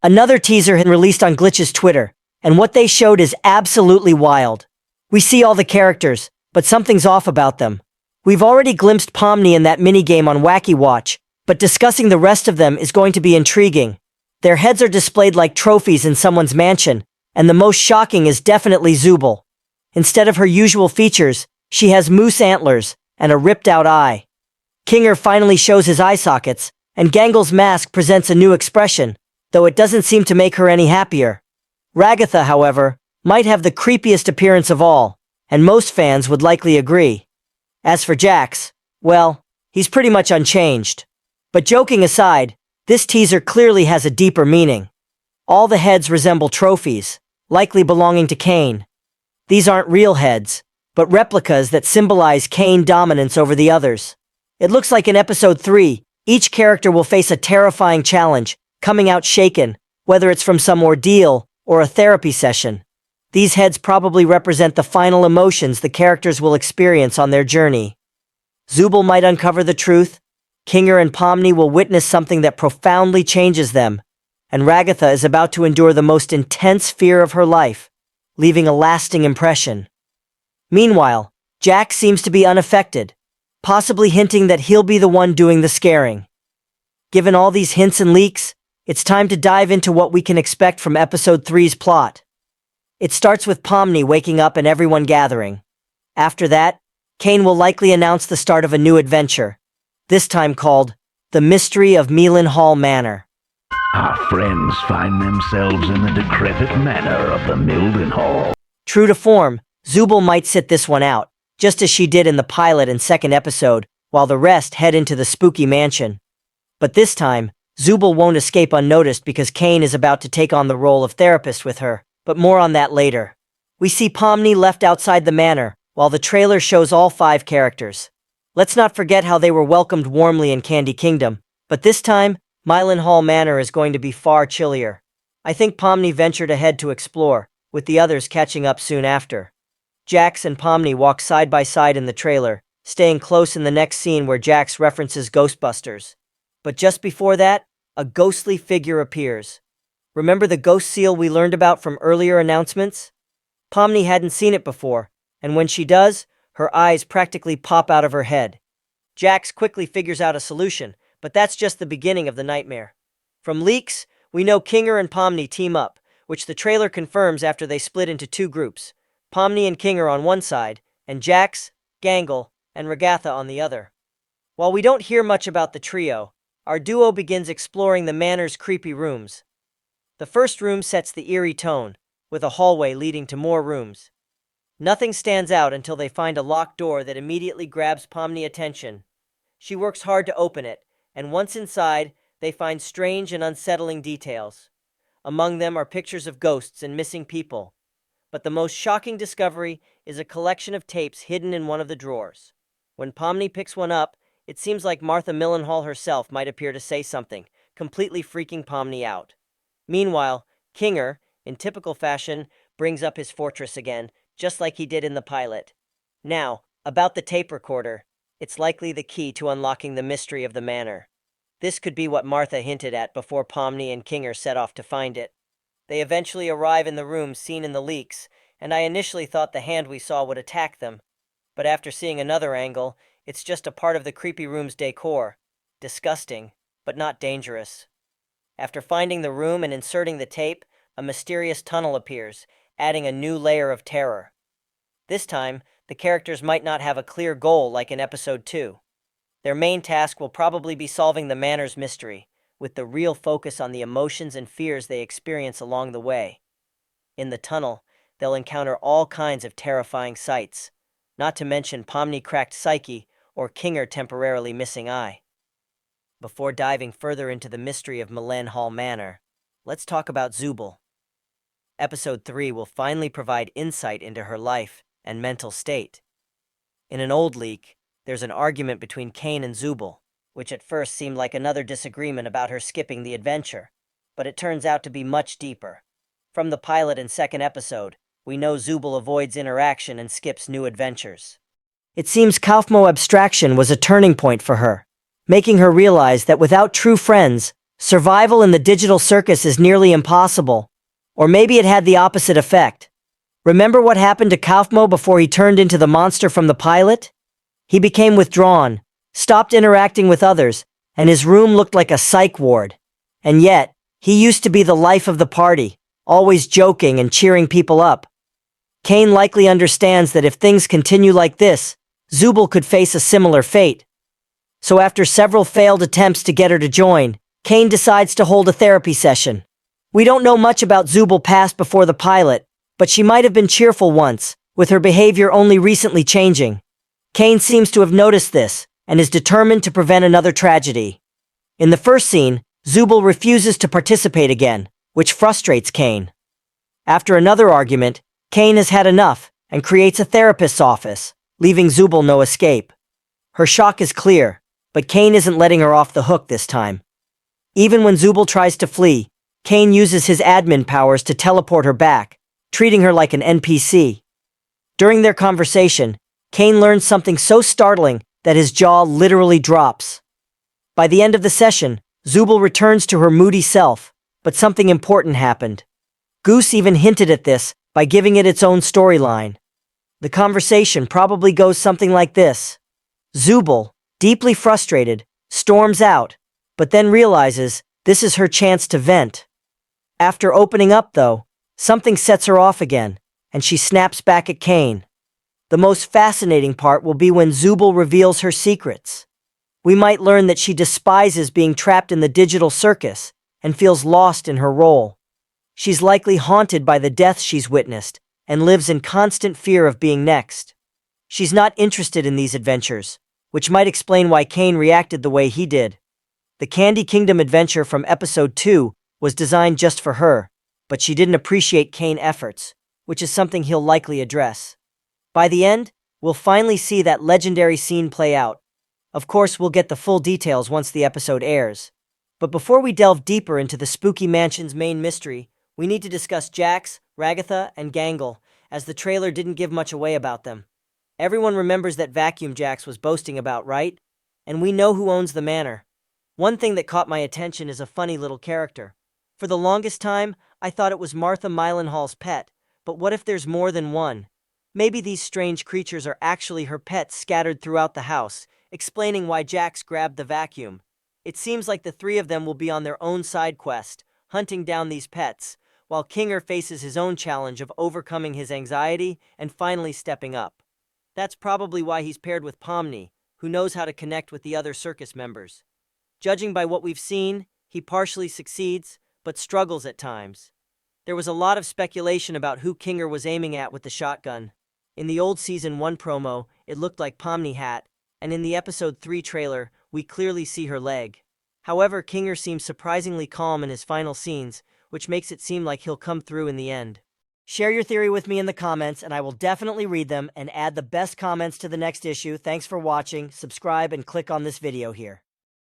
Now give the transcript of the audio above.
Another teaser had released on Glitch's Twitter, and what they showed is absolutely wild. We see all the characters, but something's off about them. We've already glimpsed Pomni in that minigame on Wacky Watch, but discussing the rest of them is going to be intriguing. Their heads are displayed like trophies in someone's mansion, and the most shocking is definitely Zubal. Instead of her usual features, she has moose antlers and a ripped-out eye. Kinger finally shows his eye sockets, and Gangle's mask presents a new expression, though it doesn't seem to make her any happier. Ragatha, however, might have the creepiest appearance of all, and most fans would likely agree. As for Jax, well, he's pretty much unchanged. But joking aside, this teaser clearly has a deeper meaning. All the heads resemble trophies, likely belonging to Kane. These aren't real heads, but replicas that symbolize Kane dominance over the others. It looks like in episode 3, each character will face a terrifying challenge, coming out shaken, whether it's from some ordeal or a therapy session. These heads probably represent the final emotions the characters will experience on their journey. Zubal might uncover the truth, Kinger and Pomni will witness something that profoundly changes them, and Ragatha is about to endure the most intense fear of her life, leaving a lasting impression. Meanwhile, Jack seems to be unaffected, possibly hinting that he'll be the one doing the scaring. Given all these hints and leaks, it's time to dive into what we can expect from episode 3's plot. It starts with Pomni waking up and everyone gathering. After that, Kane will likely announce the start of a new adventure, this time called The Mystery of Millen Manor. Our friends find themselves in the decrepit manor of the Millen Hall. True to form, Zubal might sit this one out, just as she did in the pilot and second episode, while the rest head into the spooky mansion. But this time, Zubal won't escape unnoticed because Kane is about to take on the role of therapist with her, but more on that later. We see Pomni left outside the manor, while the trailer shows all 5 characters. Let's not forget how they were welcomed warmly in Candy Kingdom, but this time, Millen Manor is going to be far chillier. I think Pomni ventured ahead to explore, with the others catching up soon after. Jax and Pomni walk side by side in the trailer, staying close in the next scene where Jax references Ghostbusters. But just before that, a ghostly figure appears. Remember the ghost seal we learned about from earlier announcements? Pomni hadn't seen it before, and when she does, her eyes practically pop out of her head. Jax quickly figures out a solution, but that's just the beginning of the nightmare. From leaks, we know Kinger and Pomni team up, which the trailer confirms after they split into 2 groups, Pomni and Kinger on one side, and Jax, Gangle, and Ragatha on the other. While we don't hear much about the trio, our duo begins exploring the manor's creepy rooms. The first room sets the eerie tone, with a hallway leading to more rooms. Nothing stands out until they find a locked door that immediately grabs Pomni's attention. She works hard to open it, and once inside, they find strange and unsettling details. Among them are pictures of ghosts and missing people. But the most shocking discovery is a collection of tapes hidden in one of the drawers. When Pomni picks one up, it seems like Martha Millenhall herself might appear to say something, completely freaking Pomni out. Meanwhile, Kinger, in typical fashion, brings up his fortress again, just like he did in the pilot. Now, about the tape recorder, it's likely the key to unlocking the mystery of the manor. This could be what Martha hinted at before Pomni and Kinger set off to find it. They eventually arrive in the room seen in the leaks, and I initially thought the hand we saw would attack them. But after seeing another angle, it's just a part of the creepy room's decor. Disgusting, but not dangerous. After finding the room and inserting the tape, a mysterious tunnel appears, adding a new layer of terror. This time, the characters might not have a clear goal like in episode 2. Their main task will probably be solving the manor's mystery, with the real focus on the emotions and fears they experience along the way. In the tunnel, they'll encounter all kinds of terrifying sights, not to mention Pomni cracked psyche or Kinger temporarily missing eye. Before diving further into the mystery of Millen Manor, let's talk about Zubal. Episode 3 will finally provide insight into her life and mental state. In an old leak, there's an argument between Kane and Zubal, which at first seemed like another disagreement about her skipping the adventure, but it turns out to be much deeper. From the pilot and second episode, we know Zubal avoids interaction and skips new adventures. It seems Kaufmo abstraction was a turning point for her, making her realize that without true friends, Survival in the digital circus is nearly impossible. Or maybe it had the opposite effect. Remember what happened to Kaufmo before he turned into the monster from the pilot? He became withdrawn, stopped interacting with others, and his room looked like a psych ward. And yet, he used to be the life of the party, always joking and cheering people up. Kane likely understands that if things continue like this, Zubal could face a similar fate. So after several failed attempts to get her to join, Kane decides to hold a therapy session. We don't know much about Zubal past before the pilot, but she might have been cheerful once, with her behavior only recently changing. Kane seems to have noticed this, and is determined to prevent another tragedy. In the first scene, Zubal refuses to participate again, which frustrates Kane. After another argument, Kane has had enough, and creates a therapist's office, leaving Zubal no escape. Her shock is clear, but Kane isn't letting her off the hook this time. Even when Zubal tries to flee, Kane uses his admin powers to teleport her back, treating her like an NPC. During their conversation, Kane learns something so startling that his jaw literally drops. By the end of the session, Zubal returns to her moody self, but something important happened. Goose even hinted at this by giving it its own storyline. The conversation probably goes something like this. Zubal, deeply frustrated, storms out, but then realizes this is her chance to vent. After opening up, though, something sets her off again, and she snaps back at Kane. The most fascinating part will be when Zubal reveals her secrets. We might learn that she despises being trapped in the digital circus and feels lost in her role. She's likely haunted by the deaths she's witnessed and lives in constant fear of being next. She's not interested in these adventures, which might explain why Kane reacted the way he did. The Candy Kingdom adventure from episode 2 was designed just for her, but she didn't appreciate Kane's efforts, which is something he'll likely address. By the end, we'll finally see that legendary scene play out. Of course, we'll get the full details once the episode airs. But before we delve deeper into the spooky mansion's main mystery, we need to discuss Jax, Ragatha, and Gangle, as the trailer didn't give much away about them. Everyone remembers that vacuum Jax was boasting about, right? And we know who owns the manor. One thing that caught my attention is a funny little character. For the longest time, I thought it was Martha Millenhall's pet, but what if there's more than one? Maybe these strange creatures are actually her pets scattered throughout the house, explaining why Jax grabbed the vacuum. It seems like the three of them will be on their own side quest, hunting down these pets, while Kinger faces his own challenge of overcoming his anxiety and finally stepping up. That's probably why he's paired with Pomni, who knows how to connect with the other circus members. Judging by what we've seen, he partially succeeds, but struggles at times. There was a lot of speculation about who Kinger was aiming at with the shotgun. In the old Season 1 promo, it looked like Pomni hat, and in the Episode 3 trailer, we clearly see her leg. However, Kinger seems surprisingly calm in his final scenes, which makes it seem like he'll come through in the end. Share your theory with me in the comments, and I will definitely read them and add the best comments to the next issue. Thanks for watching, subscribe, and click on this video here.